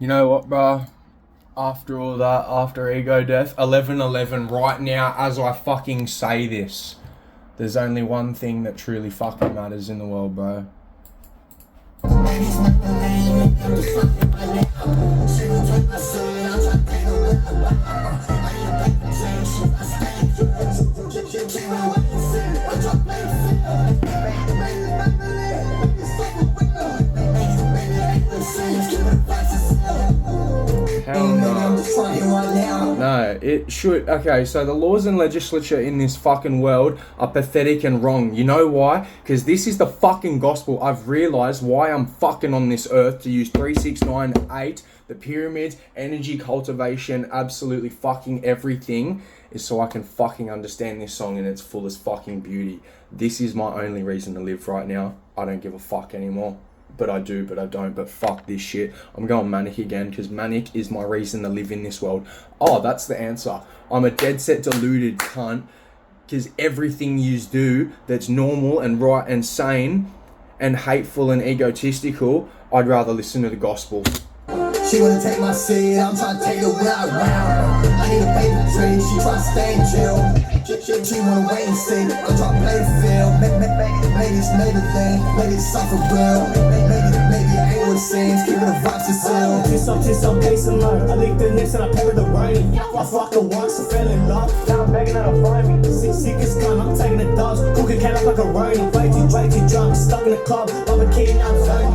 You know what, bro? After all that, after ego death, 11:11 right now as I fucking say this, there's only one thing that truly fucking matters in the world, bro. Hell no. No, it should. Okay, so the laws and legislature in this fucking world are pathetic and wrong. You know why? Because this is the fucking gospel. I've realized why I'm fucking on this earth to use 3698, the pyramids, energy cultivation, absolutely fucking everything, is so I can fucking understand this song in its fullest fucking beauty. This is my only reason to live right now. I don't give a fuck anymore. But I do, but I don't, but fuck this shit. I'm going manic again, because manic is my reason to live in this world. Oh, that's the answer. I'm a dead set deluded cunt, because everything you do that's normal and right and sane and hateful and egotistical, I'd rather listen to the gospel. She wanna take my seat, I'm trying to take her without round. I need a baby tree, she try to stay and chill. She wanna wait and see, I'm trying to play the field. Maybe it's made a thing, maybe it's something real. Maybe it ain't what it seems, keeping the vibes concealed. Just some pace and learn, I leak the nips and I play with the rain. I fuck her once, I fell in love, now I'm begging her to find me. Seek is gone, I'm taking the dogs, cooking cat up like a rain. I'm way too drunk, stuck in the club, I'm a kid, I'm stuck in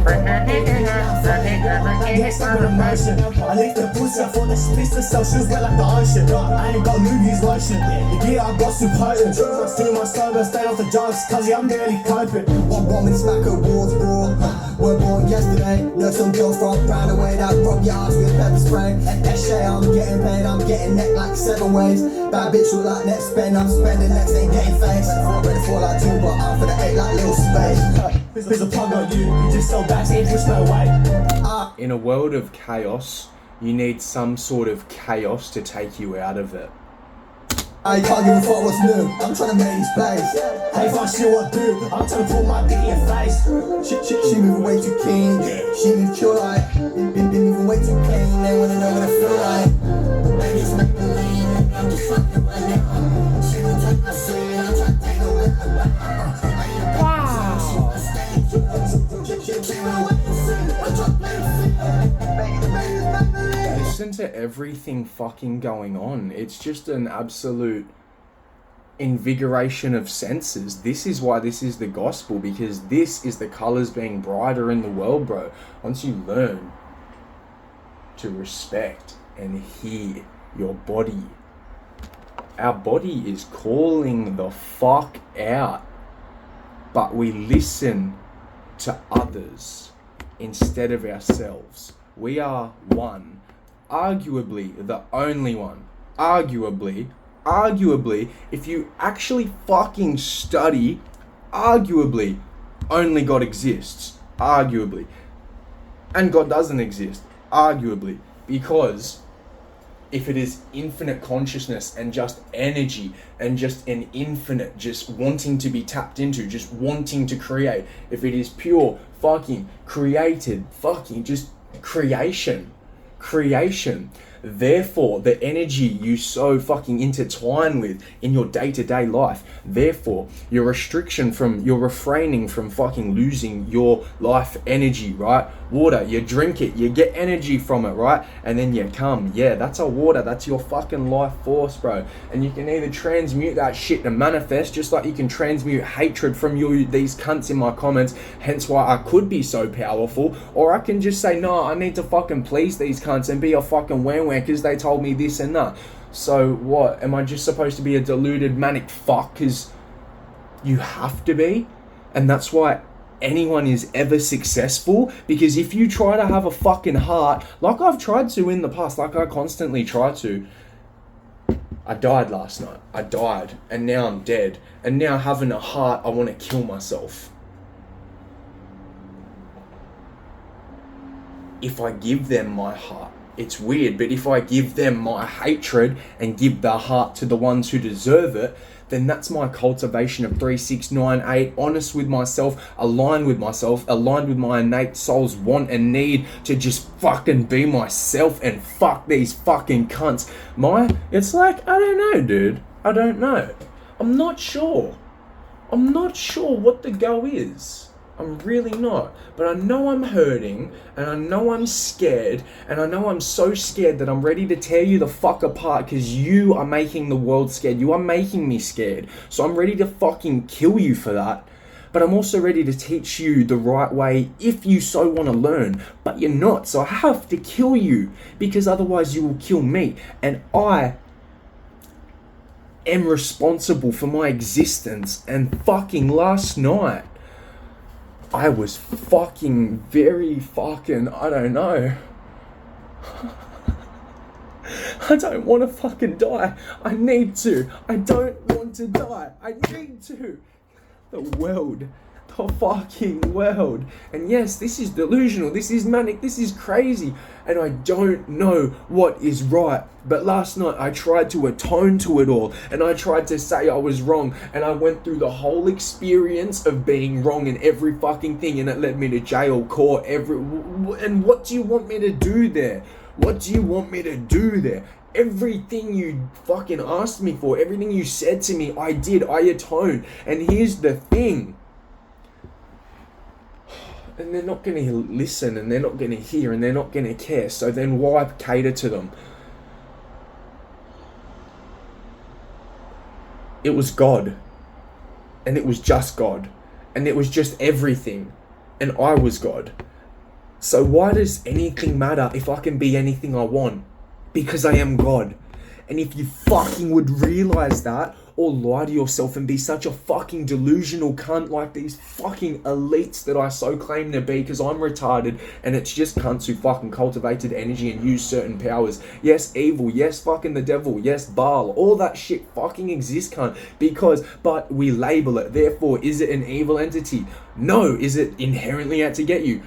emotion. I licked the pussy, I thought that spits the cell, she was wet like the ocean. I ain't got Louis lotion, the gear I got too potent. Still my sober, stayed off the drugs, cause I'm barely coping. One bomb and smack awards, bro. Were born yesterday, know some girls from round away that rob your ass with pepper spray. That shit, I'm getting paid, I'm getting neck like 7 ways. Bad bitch with like next spend, I'm spending next, ain't getting face. Ready for like 2, but I'm for the 8 like little space. There's a plug on you just so back, ain't push no way. In a world of chaos, you need some sort of chaos to take you out of it. I can't give a fuck what's new, I'm trying to make this place. Hey, if I see what I do, I'm trying to pull my dick in your face. She moving way too keen, she move chill like. Been moving way too clean, they wanna know what I feel like. Ladies make me lean, I'm just fucking right now. She gon' take my seat, I'm trying to take her with her. Listen to everything fucking going on. It's just an absolute invigoration of senses. This is why this is the gospel, because this is the colors being brighter in the world, bro. Once you learn to respect and hear your body, our body is calling the fuck out, but we listen to others instead of ourselves. We are one, arguably the only one, arguably, if you actually fucking study, arguably, only God exists, arguably, and God doesn't exist, arguably, because if it is infinite consciousness and just energy and just an infinite just wanting to be tapped into, just wanting to create, if it is pure fucking created fucking just creation, therefore the energy you so fucking intertwine with in your day-to-day life, therefore your refraining from fucking losing your life energy, right? Water, you drink it, you get energy from it, right? And then you come, yeah, that's a water, that's your fucking life force, bro. And you can either transmute that shit to manifest, just like you can transmute hatred from these cunts in my comments, hence why I could be so powerful, or I can just say, no, I need to fucking please these cunts and be a fucking wham-wham because they told me this and that. So what, am I just supposed to be a deluded manic fuck because you have to be? And that's why anyone is ever successful, because if you try to have a fucking heart, like I've tried to in the past, like I constantly try to, I died last night, I died, and now I'm dead, and now having a heart, I want to kill myself. If I give them my heart, It's weird, but if I give them my hatred and give the heart to the ones who deserve it, then that's my cultivation of 3698, honest with myself, aligned with my innate soul's want and need to just fucking be myself and fuck these fucking cunts. It's like, I don't know, dude. I don't know. I'm not sure what the go is. I'm really not. But I know I'm hurting, and I know I'm scared, and I know I'm so scared that I'm ready to tear you the fuck apart because you are making the world scared. You are making me scared. So I'm ready to fucking kill you for that. But I'm also ready to teach you the right way if you so want to learn. But you're not. So I have to kill you because otherwise you will kill me. And I am responsible for my existence. And fucking last night, I was fucking very fucking, I don't know. I don't want to fucking die. I need to. I don't want to die. I need to. The world. The fucking world. And yes, this is delusional. This is manic. This is crazy. And I don't know what is right. But last night I tried to atone to it all. And I tried to say I was wrong. And I went through the whole experience of being wrong in every fucking thing. And it led me to jail, court, and what do you want me to do there? What do you want me to do there? Everything you fucking asked me for, everything you said to me, I did. I atoned. And here's the thing. And they're not going to listen, and they're not going to hear, and they're not going to care. So then why cater to them? It was God. And it was just God. And it was just everything. And I was God. So why does anything matter if I can be anything I want? Because I am God. And if you fucking would realize that, or lie to yourself and be such a fucking delusional cunt like these fucking elites that I so claim to be because I'm retarded and it's just cunts who fucking cultivated energy and use certain powers. Yes, evil. Yes, fucking the devil. Yes, Baal. All that shit fucking exists, cunt. But we label it. Therefore, is it an evil entity? No. Is it inherently out to get you?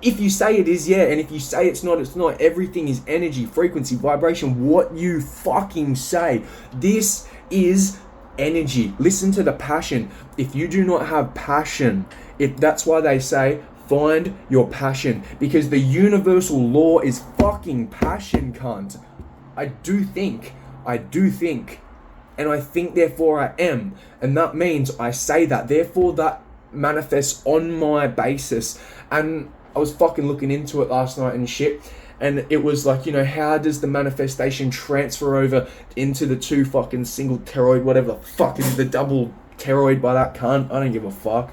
If you say it is, yeah, and if you say it's not, it's not. Everything is energy, frequency, vibration, what you fucking say. This is energy. Listen to the passion. If you do not have passion, that's why they say, find your passion. Because the universal law is fucking passion, cunt. I do think. And I think, therefore I am. And that means I say that. Therefore that manifests on my basis. And I was fucking looking into it last night and shit, and it was like, how does the manifestation transfer over into the two fucking single pteroid, whatever the fuck is the double pteroid by that cunt? I don't give a fuck.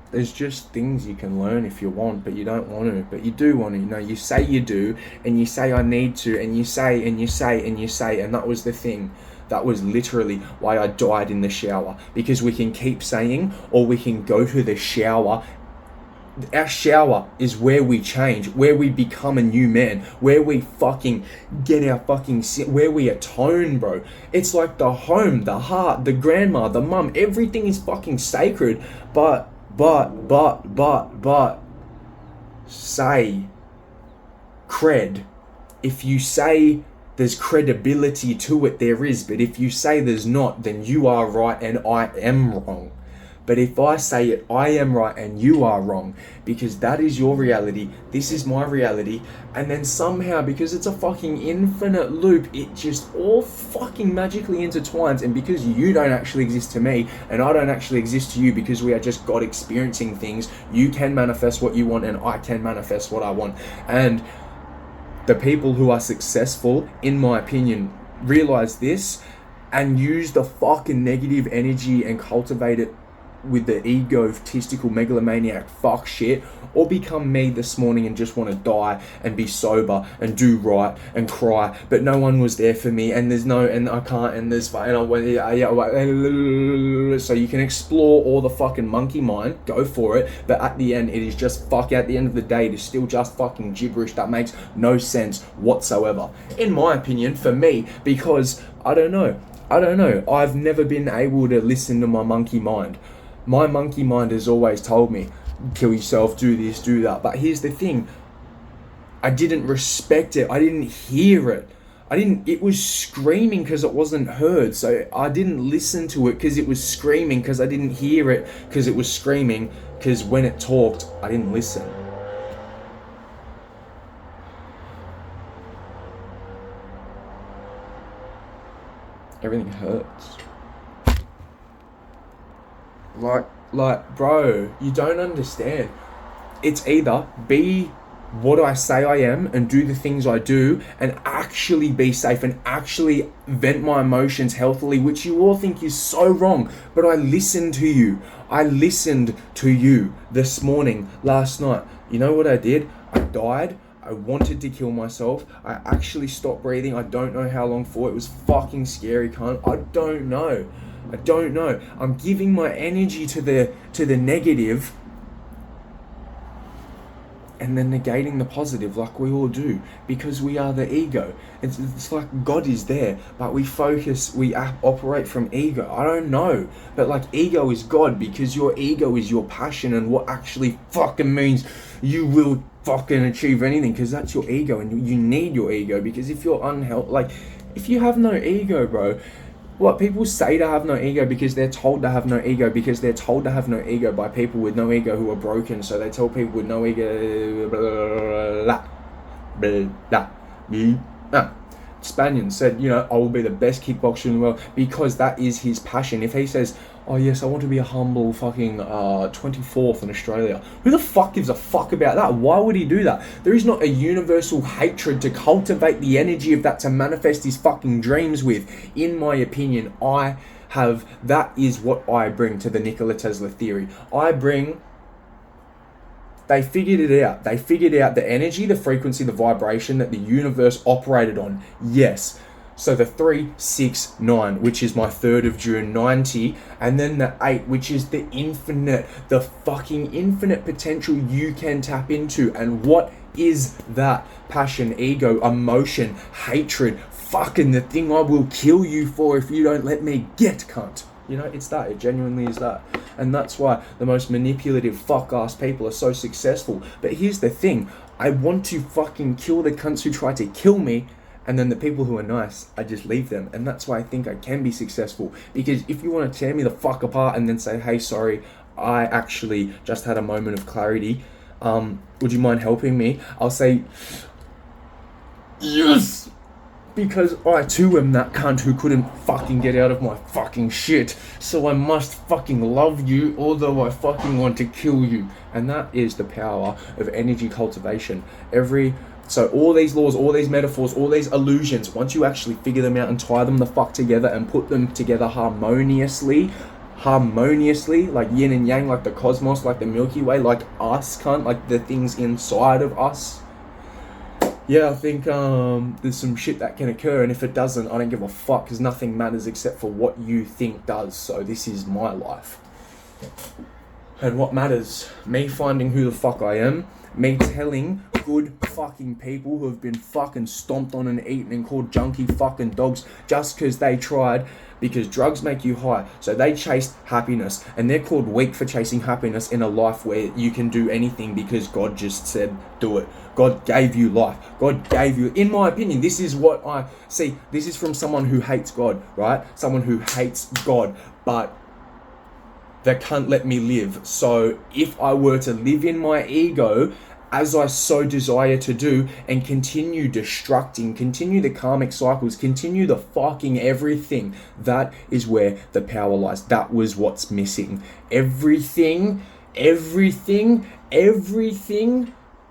There's just things you can learn if you want, but you don't want to, but you do want to. You say you do, and you say I need to, and you say, and you say, and you say, and that was the thing. That was literally why I died in the shower. Because we can keep saying, or we can go to the shower. Our shower is where we change, where we become a new man, where we fucking get our fucking sin, where we atone, bro. It's like the home, the heart, the grandma, the mum, everything is fucking sacred. But, say, cred. If you say there's credibility to it, there is. But if you say there's not, then you are right and I am wrong. But if I say it, I am right and you are wrong. Because that is your reality. This is my reality. And then somehow, because it's a fucking infinite loop, it just all fucking magically intertwines. And because you don't actually exist to me, and I don't actually exist to you, because we are just God experiencing things, you can manifest what you want and I can manifest what I want. And the people who are successful, in my opinion, realize this and use the fucking negative energy and cultivate it with the egotistical megalomaniac fuck shit, or become me this morning and just want to die and be sober and do right and cry, but no one was there for me, and there's no, and I can't, and there's, and I went, so you can explore all the fucking monkey mind, go for it, but at the end it is just fuck, at the end of the day it is still just fucking gibberish that makes no sense whatsoever, in my opinion, for me, because I don't know, I've never been able to listen to my monkey mind. My monkey mind has always told me, kill yourself, do this, do that. But here's the thing, I didn't respect it. I didn't hear it. It was screaming because it wasn't heard. So I didn't listen to it because it was screaming, because I didn't hear it because it was screaming, because when it talked, I didn't listen. Everything hurts. Like, bro, you don't understand. It's either be what I say I am and do the things I do and actually be safe and actually vent my emotions healthily, which you all think is so wrong. But I listened to you. I listened to you this morning, last night. You know what I did? I died. I wanted to kill myself. I actually stopped breathing. I don't know how long for. It was fucking scary, cunt. I don't know. I'm giving my energy to the negative and then negating the positive, like we all do, because we are the ego. It's like God is there, but we operate from ego. I don't know, but like ego is God, because your ego is your passion and what actually fucking means you will fucking achieve anything, because that's your ego, and you need your ego, because if you're unhealthy, like if you have no ego, bro, what people say to have no ego because they're told to have no ego, because they're told to have no ego by people with no ego who are broken. So they tell people with no ego, blah, blah, blah, blah, blah. Spaniard said, you know, I will be the best kickboxer in the world, because that is his passion. If he says, oh yes, I want to be a humble fucking 24th in Australia, who the fuck gives a fuck about that? Why would he do that? There is not a universal hatred to cultivate the energy of that to manifest his fucking dreams with. In my opinion, that is what I bring to the Nikola Tesla theory. They figured it out. They figured out the energy, the frequency, the vibration that the universe operated on. Yes. So the 3, 6, 9, which is my 3rd of June 90, and then the 8, which is the infinite, the fucking infinite potential you can tap into. And what is that? Passion, ego, emotion, hatred, fucking the thing I will kill you for if you don't let me get, cunt. You know, it's that. It genuinely is that. And that's why the most manipulative fuck-ass people are so successful. But here's the thing. I want to fucking kill the cunts who try to kill me, and then the people who are nice, I just leave them. And that's why I think I can be successful. Because if you want to tear me the fuck apart and then say, hey, sorry, I actually just had a moment of clarity. Would you mind helping me? I'll say, yes! Because I too am that cunt who couldn't fucking get out of my fucking shit. So I must fucking love you, although I fucking want to kill you. And that is the power of energy cultivation. So all these laws, all these metaphors, all these illusions, once you actually figure them out and tie them the fuck together and put them together harmoniously, like yin and yang, like the cosmos, like the Milky Way, like us, cunt, like the things inside of us. Yeah, I think there's some shit that can occur, and if it doesn't, I don't give a fuck, because nothing matters except for what you think does. So this is my life. And what matters? Me finding who the fuck I am, me telling good fucking people who have been fucking stomped on and eaten and called junkie fucking dogs just because they tried, because drugs make you high. So they chased happiness, and they're called weak for chasing happiness in a life where you can do anything because God just said do it. God gave you life. God gave you, in my opinion, this is what I see. This is from someone who hates God, right? Someone who hates God, but they can't let me live. So if I were to live in my ego, as I so desire to do, and continue destructing, continue the karmic cycles, continue the fucking everything, that is where the power lies. That was what's missing. Everything.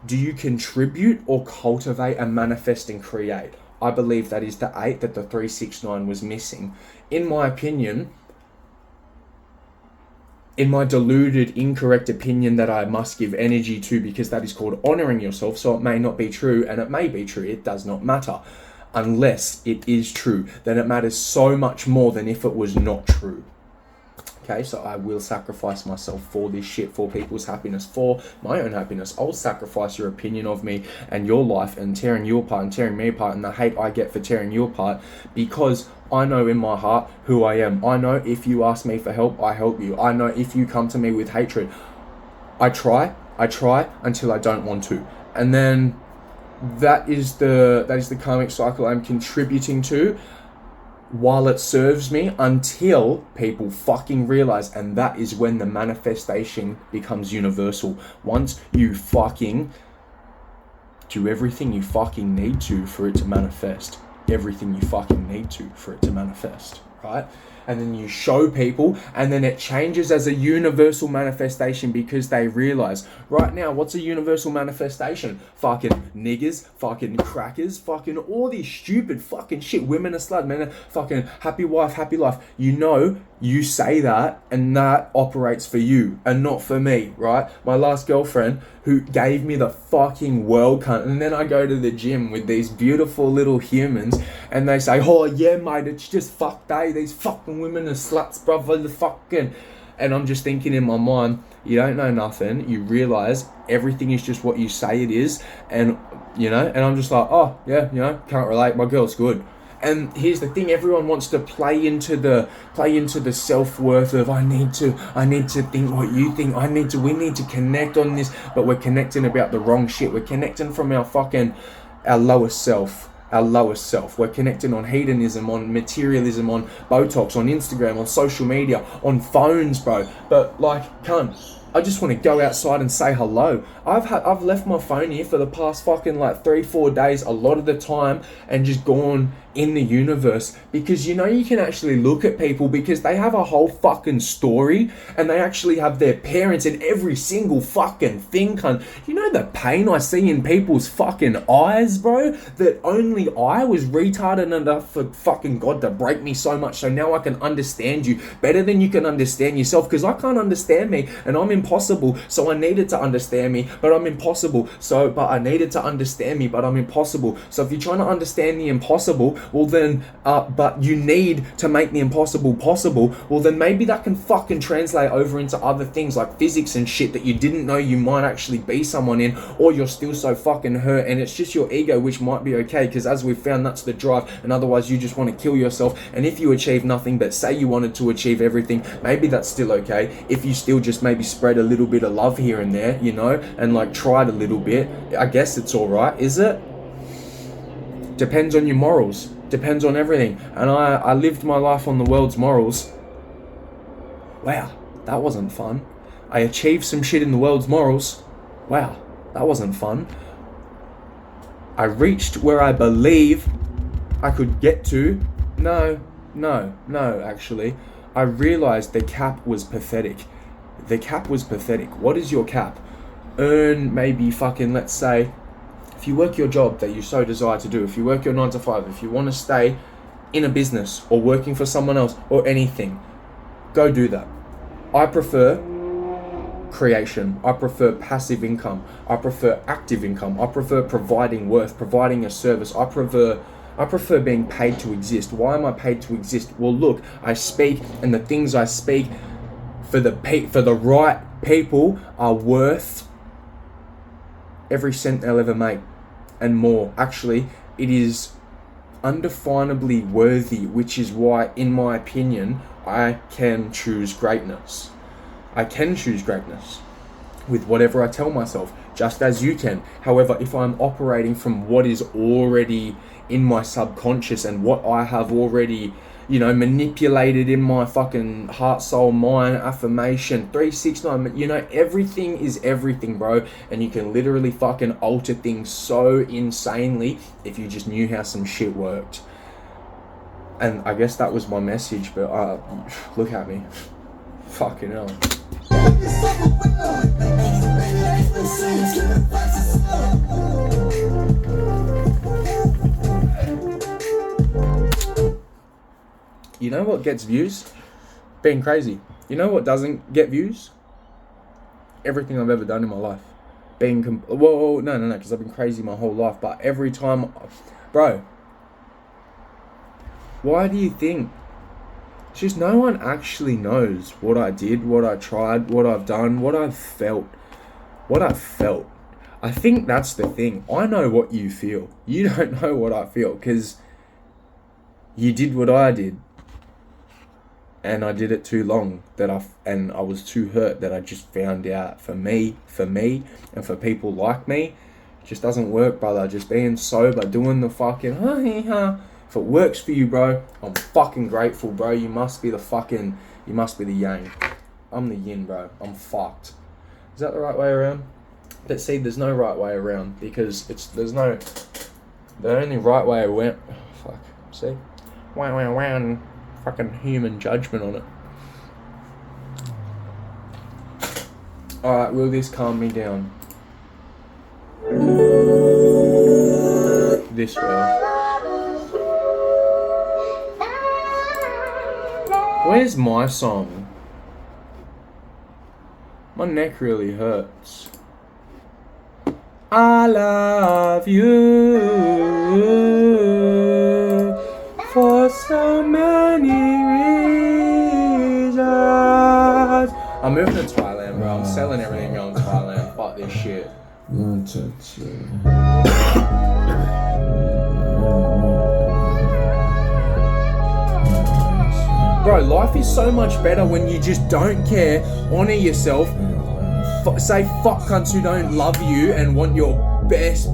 Do you contribute or cultivate and manifest and create? I believe that is the 8 that the 369 was missing. In my opinion, in my deluded, incorrect opinion that I must give energy to, because that is called honoring yourself, so it may not be true, and it may be true, it does not matter. Unless it is true, then it matters so much more than if it was not true. Okay, so I will sacrifice myself for this shit, for people's happiness, for my own happiness. I'll sacrifice your opinion of me and your life and tearing you apart and tearing me apart and the hate I get for tearing you apart, because I know in my heart who I am. I know if you ask me for help, I help you. I know if you come to me with hatred, I try until I don't want to. And then that is the karmic cycle I'm contributing to while it serves me, until people fucking realize, and that is when the manifestation becomes universal. Once you fucking do everything you fucking need to for it to manifest. Everything you fucking need to for it to manifest, right? And then you show people, and then it changes as a universal manifestation, because they realize, right now, what's a universal manifestation? Fucking niggers, fucking crackers, fucking all these stupid fucking shit. Women are slut, men are fucking happy wife, happy life. You know, you say that, and that operates for you and not for me, right? My last girlfriend, who gave me the fucking world cunt, and then I go to the gym with these beautiful little humans, and they say, oh yeah mate, it's just fuck day, these fucking women are sluts, brother, the fucking... And I'm just thinking in my mind, you don't know nothing, you realise everything is just what you say it is, and you know, and I'm just like, oh yeah, you know, can't relate, my girl's good. And here's the thing, everyone wants to play into the self-worth of I need to think what you think, we need to connect on this, but we're connecting about the wrong shit. We're connecting from our lowest self. We're connecting on hedonism, on materialism, on Botox, on Instagram, on social media, on phones, bro. But like, cunt, I just want to go outside and say hello. I've left my phone here for the past fucking like 3-4 days a lot of the time, and just gone in the universe, because you know you can actually look at people because they have a whole fucking story, and they actually have their parents in every single fucking thing, cunt. You know the pain I see in people's fucking eyes, bro? That only I was retarded enough for fucking God to break me so much, so now I can understand you better than you can understand yourself, because I can't understand me, and I'm impossible, so I needed to understand me, but I'm impossible, but I needed to understand me, but I'm impossible. So if you're trying to understand the impossible, well then, but you need to make the impossible possible, well then maybe that can fucking translate over into other things like physics and shit that you didn't know you might actually be someone in, or you're still so fucking hurt and it's just your ego, which might be okay, because as we've found, that's the drive, and otherwise you just want to kill yourself. And if you achieve nothing, but say you wanted to achieve everything, maybe that's still okay if you still just maybe spread a little bit of love here and there, you know, and like tried a little bit. I guess it's all right, is it? Depends on your morals, depends on everything. And I lived my life on the world's morals. Wow, that wasn't fun. I achieved some shit in the world's morals. Wow, that wasn't fun. I reached where I believe I could get to. No, actually. I realized the cap was pathetic. The cap was pathetic. What is your cap? Earn maybe fucking, let's say, if you work your job that you so desire to do, if you work your 9 to 5, if you want to stay in a business or working for someone else or anything, go do that. I prefer creation. I prefer passive income. I prefer active income. I prefer providing worth, providing a service. I prefer being paid to exist. Why am I paid to exist? Well, look, I speak, and the things I speak for the right people are worth every cent they'll ever make and more. Actually, it is undefinably worthy, which is why, in my opinion, I can choose greatness. I can choose greatness with whatever I tell myself, just as you can. However, if I'm operating from what is already in my subconscious and what I have already, you know, manipulated in my fucking heart, soul, mind, affirmation, 369, you know, everything is everything, bro. And you can literally fucking alter things so insanely if you just knew how some shit worked. And I guess that was my message, but look at me. Fucking hell. You know what gets views? Being crazy. You know what doesn't get views? Everything I've ever done in my life. No, because I've been crazy my whole life. But every time, bro, why do you think? It's just no one actually knows what I did, what I tried, what I've done, what I've felt. I think that's the thing. I know what you feel. You don't know what I feel, because you did what I did. And I did it too long and I was too hurt that I just found out for me, and for people like me, it just doesn't work, brother. Just being sober, doing the fucking, if it works for you, bro, I'm fucking grateful, bro. You must be the yang. I'm the yin, bro. I'm fucked. Is that the right way around? But see, there's no right way around, because the only right way around, see? Wow, fucking human judgment on it. Alright, will this calm me down? This will. Where's my song? My neck really hurts. I love you for so many reasons. I'm moving to Thailand, bro. I'm selling everything going to Thailand. Fuck this shit. Bro, life is so much better when you just don't care, honour yourself, say fuck cunts who don't love you and want your best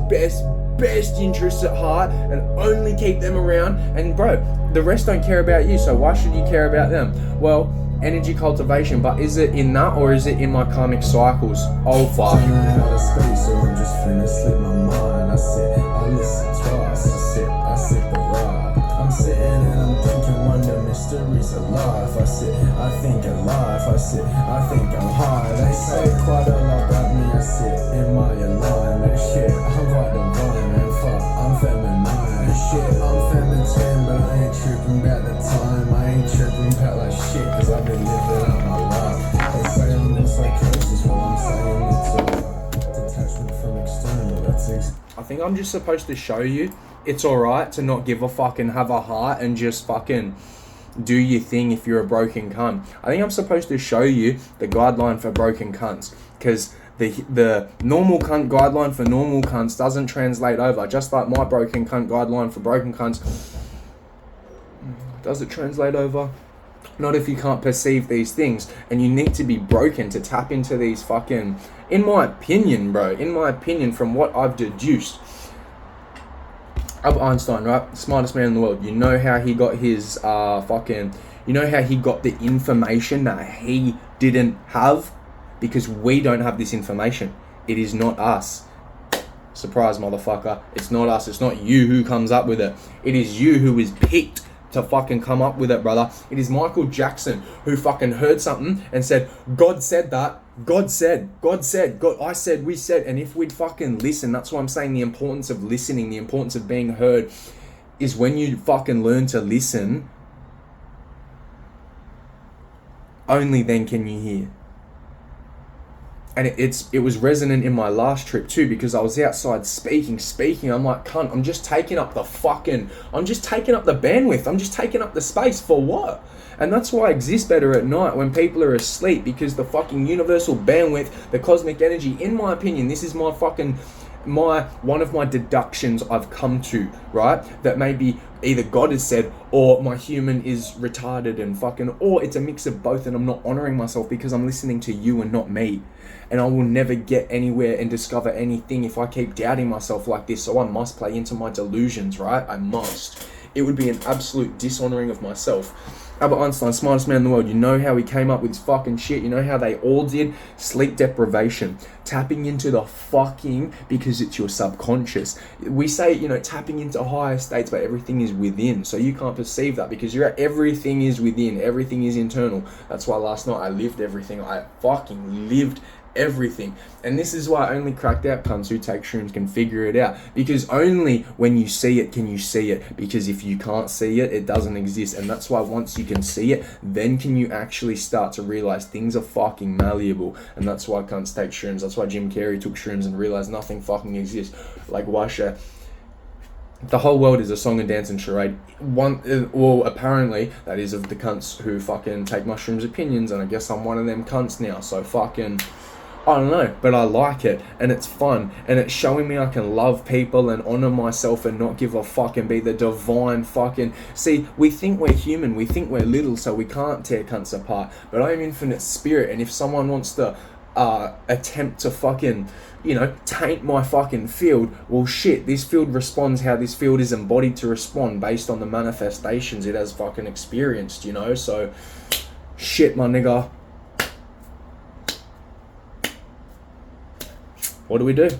interests at heart and only keep them around. And bro, the rest don't care about you, so why should you care about them? Well, energy cultivation, but is it in that or is it in my karmic cycles? Oh fuck. I'm sitting and I'm thinking wonder mysteries of life. I think of life, I think I'm high. They say quite a lot about me, I sit in my alignment. Shit, I'm quite divine and fuck, I'm feminine. Shit, I'm feminine, but I ain't tripping about the time. I ain't tripping about like shit, cause I've been living out my life. They say I'm in psychosis, well I'm saying it's alright. Detachment from external, I think I'm just supposed to show you it's alright to not give a fuck and have a heart and just fucking do your thing if you're a broken cunt. I think I'm supposed to show you the guideline for broken cunts, because the normal cunt guideline for normal cunts doesn't translate over, just like my broken cunt guideline for broken cunts. Does it translate over? Not if you can't perceive these things, and you need to be broken to tap into these fucking, in my opinion, from what I've deduced. Albert Einstein, right? Smartest man in the world. You know how he got his you know how he got the information that he didn't have? Because we don't have this information. It is not us. Surprise, motherfucker. It's not us. It's not you who comes up with it. It is you who is picked to fucking come up with it, brother. It is Michael Jackson who fucking heard something and said, God said that. God said, I said, we said. And if we'd fucking listen, that's why I'm saying the importance of listening, the importance of being heard, is when you fucking learn to listen, only then can you hear. And it was resonant in my last trip too, because I was outside speaking. I'm like, cunt, I'm just taking up the bandwidth. I'm just taking up the space for what? And that's why I exist better at night when people are asleep, because the fucking universal bandwidth, the cosmic energy, in my opinion, this is one of my deductions I've come to, right? That maybe either God has said, or my human is retarded and fucking, or it's a mix of both, and I'm not honoring myself because I'm listening to you and not me. And I will never get anywhere and discover anything if I keep doubting myself like this. So I must play into my delusions, right? I must. It would be an absolute dishonoring of myself. Albert Einstein, smartest man in the world. You know how he came up with his fucking shit. You know how they all did? Sleep deprivation. Tapping into the fucking, because it's your subconscious. We say, tapping into higher states, but everything is within. So you can't perceive that because everything is within. Everything is internal. That's why last night I lived everything. I fucking lived everything. And this is why only cracked out cunts who take shrooms can figure it out, because only when you see it can you see it, because if you can't see it, it doesn't exist. And that's why once you can see it, then can you actually start to realize things are fucking malleable. And that's why cunts take shrooms. That's why Jim Carrey took shrooms and realized nothing fucking exists. Like Washa, the whole world is a song and dance and charade. Apparently that is of the cunts who fucking take mushrooms opinions, and I guess I'm one of them cunts now. So fucking I don't know, but I like it, and it's fun, and it's showing me I can love people and honor myself and not give a fuck and be the divine fucking... See, we think we're human, we think we're little, so we can't tear cunts apart, but I'm infinite spirit, and if someone wants to attempt to fucking, you know, taint my fucking field, well shit, this field responds how this field is embodied to respond based on the manifestations it has fucking experienced, you know, so shit, my nigga. What do?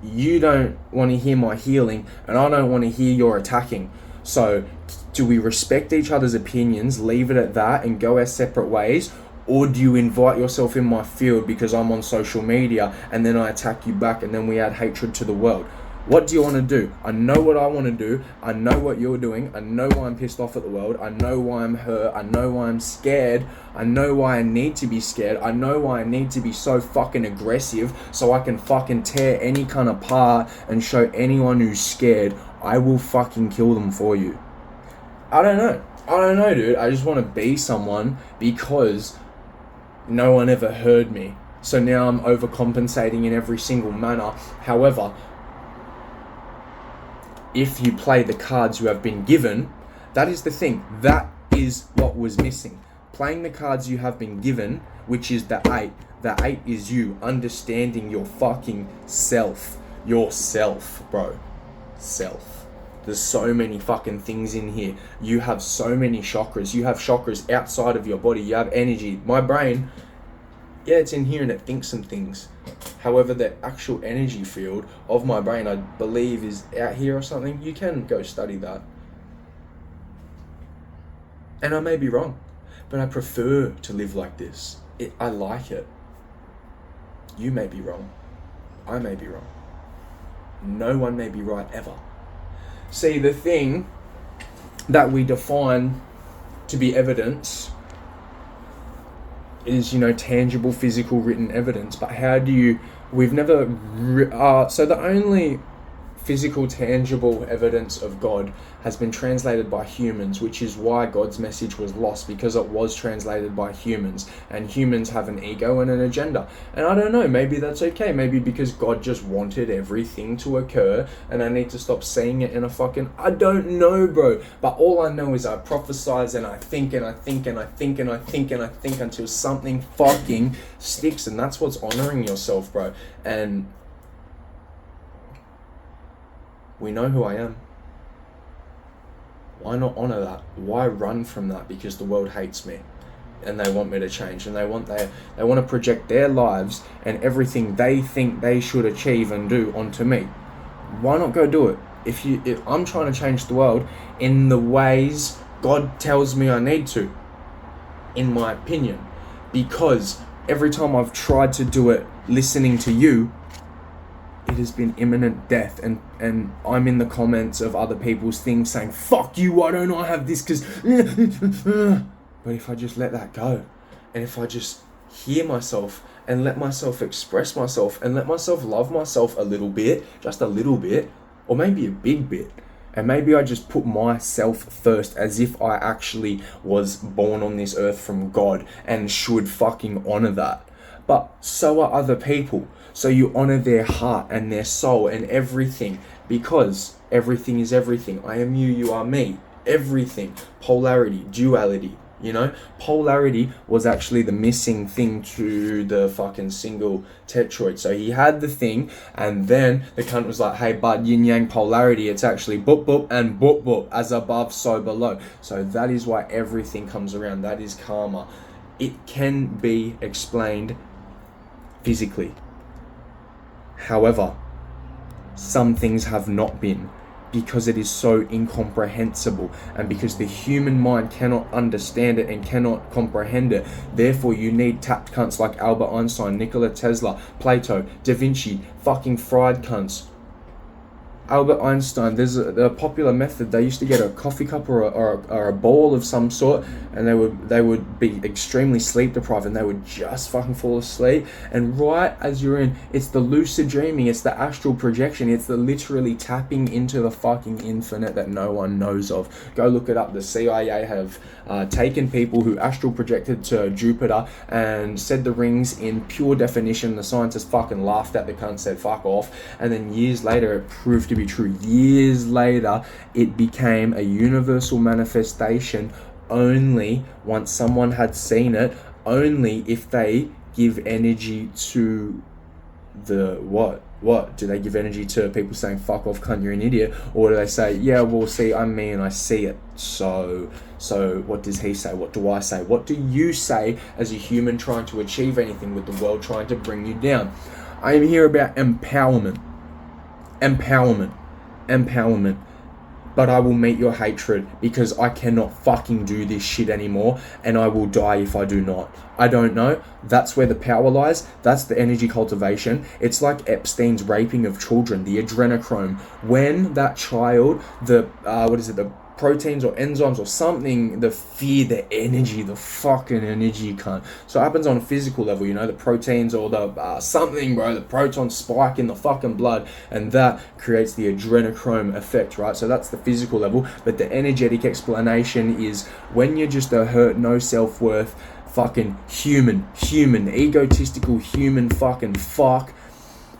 You don't want to hear my healing, and I don't want to hear your attacking. So, do we respect each other's opinions, leave it at that, and go our separate ways? Or do you invite yourself in my field because I'm on social media, and then I attack you back, and then we add hatred to the world? What do you want to do? I know what I want to do. I know what you're doing. I know why I'm pissed off at the world. I know why I'm hurt. I know why I'm scared. I know why I need to be scared. I know why I need to be so fucking aggressive so I can fucking tear any kind of apart and show anyone who's scared I will fucking kill them for you. I don't know, dude. I just want to be someone because no one ever heard me. So now I'm overcompensating in every single manner. However, if you play the cards you have been given, that is the thing. That is what was missing. Playing the cards you have been given, which is the 8. The 8 is you understanding your fucking self. Yourself, bro. Self. There's so many fucking things in here. You have so many chakras. You have chakras outside of your body. You have energy. My brain, yeah, it's in here and it thinks some things. However, the actual energy field of my brain, I believe, is out here or something. You can go study that. And I may be wrong, but I prefer to live like this. I like it. You may be wrong. I may be wrong. No one may be right ever. See, the thing that we define to be evidence is, you know, tangible, physical, written evidence. But how do you... We've never... so the only physical, tangible evidence of God has been translated by humans, which is why God's message was lost, because it was translated by humans, and humans have an ego and an agenda. And I don't know, maybe that's okay. Maybe because God just wanted everything to occur, and I need to stop seeing it in a fucking... I don't know, bro. But all I know is I prophesize and I think and I think and I think and I think and I think until something fucking sticks, and that's what's honoring yourself, bro. And we know who I am. Why not honor that? Why run from that? Because the world hates me and they want me to change, and they want to project their lives and everything they think they should achieve and do onto me. Why not go do it? If I'm trying to change the world in the ways God tells me I need to, in my opinion, because every time I've tried to do it listening to you, it has been imminent death, and I'm in the comments of other people's things saying, fuck you, why don't I have this, because... But if I just let that go, and if I just hear myself, and let myself express myself, and let myself love myself a little bit, just a little bit, or maybe a big bit, and maybe I just put myself first as if I actually was born on this earth from God, and should fucking honor that. But so are other people. So you honor their heart and their soul and everything, because everything is everything. I am you, you are me. Everything. Polarity, duality, you know? Polarity was actually the missing thing to the fucking single tetroid. So he had the thing, and then the cunt was like, hey bud, yin yang polarity, it's actually boop boop and boop boop, as above so below. So that is why everything comes around. That is karma. It can be explained physically. However, some things have not been, because it is so incomprehensible, and because the human mind cannot understand it and cannot comprehend it. Therefore, you need tapped cunts like Albert Einstein, Nikola Tesla, Plato, Da Vinci, fucking fried cunts, Albert Einstein, there's a popular method. They used to get a coffee cup or a ball of some sort, and they would be extremely sleep deprived, and they would just fucking fall asleep. And right as you're in, it's the lucid dreaming, it's the astral projection, it's the literally tapping into the fucking infinite that no one knows of. Go look it up. The CIA have taken people who astral projected to Jupiter and said the rings in pure definition. The scientists fucking laughed at the cunt, said fuck off, and then years later it proved to be true. Years later it became a universal manifestation only once someone had seen it, only if they give energy to the what do they give energy to? People saying fuck off cunt, you're an idiot? Or do they say, yeah, well, see, I'm me and I see it, so what does he say? What do I say? What do you say as a human trying to achieve anything with the world trying to bring you down? I am here about empowerment, but I will meet your hatred, because I cannot fucking do this shit anymore, and I will die if I do not. I don't know. That's where the power lies. That's the energy cultivation. It's like Epstein's raping of children, the adrenochrome. When that child, the proteins or enzymes or something, the fear, the energy, the fucking energy, cunt. So it happens on a physical level, you know, the proteins or the something, bro, the protons spike in the fucking blood, and that creates the adrenochrome effect, right? So that's the physical level. But the energetic explanation is when you're just a hurt, no self-worth, fucking human, egotistical human fucking fuck,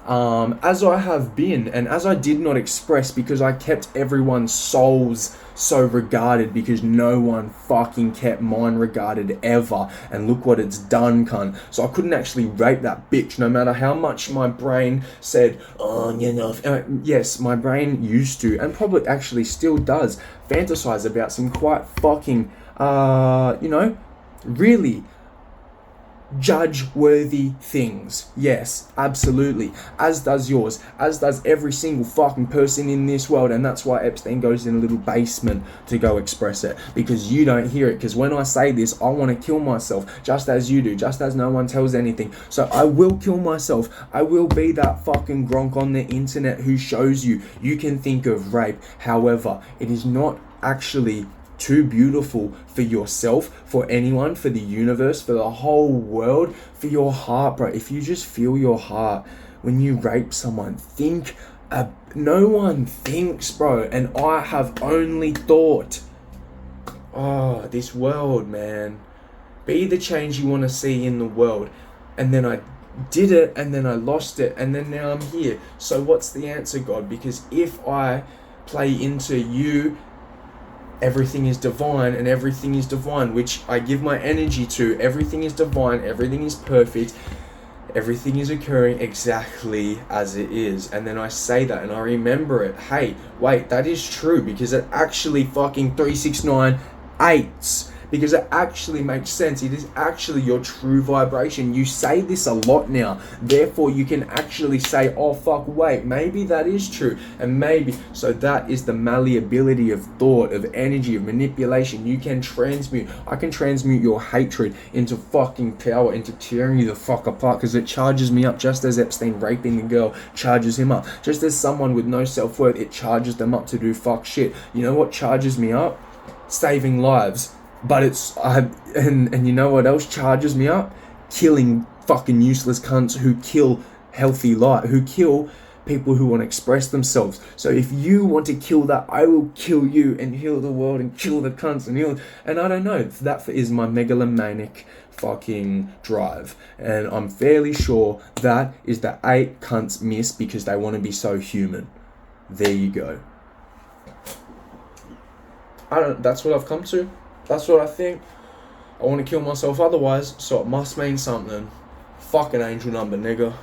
as I have been, and as I did not express because I kept everyone's souls so regarded, because no one fucking kept mine regarded ever, and look what it's done, cunt. So I couldn't actually rape that bitch, no matter how much my brain said, oh, you know, yes, my brain used to, and probably actually still does, fantasize about some quite fucking, you know, really judge-worthy things. Yes, absolutely. As does yours. As does every single fucking person in this world. And that's why Epstein goes in a little basement to go express it. Because you don't hear it. Because when I say this, I want to kill myself. Just as you do. Just as no one tells anything. So I will kill myself. I will be that fucking gronk on the internet who shows you can think of rape. However, it is not actually too beautiful for yourself, for anyone, for the universe, for the whole world, for your heart, bro. If you just feel your heart when you rape someone, think, no one thinks, bro. And I have only thought, oh, this world, man, be the change you want to see in the world. And then I did it, and then I lost it, and then now I'm here. So what's the answer, God? Because if I play into you, everything is divine, and everything is divine, which I give my energy to. Everything is divine, everything is perfect, everything is occurring exactly as it is. And then I say that and I remember it. Hey, wait, that is true, because it actually fucking 369 because it actually makes sense. It is actually your true vibration. You say this a lot now, therefore you can actually say, oh fuck, wait, maybe that is true, and maybe. So that is the malleability of thought, of energy, of manipulation. You can transmute. I can transmute your hatred into fucking power, into tearing you the fuck apart, because it charges me up, just as Epstein raping the girl charges him up. Just as someone with no self-worth, it charges them up to do fuck shit. You know what charges me up? Saving lives. But and you know what else charges me up? Killing fucking useless cunts who kill healthy life, who kill people who want to express themselves. So if you want to kill that, I will kill you and heal the world and kill the cunts and heal. And I don't know, that is my megalomaniac fucking drive. And I'm fairly sure that is the 8 cunts miss because they want to be so human. There you go. That's what I've come to. That's what I think. I want to kill myself otherwise, so it must mean something. Fucking angel number, nigga.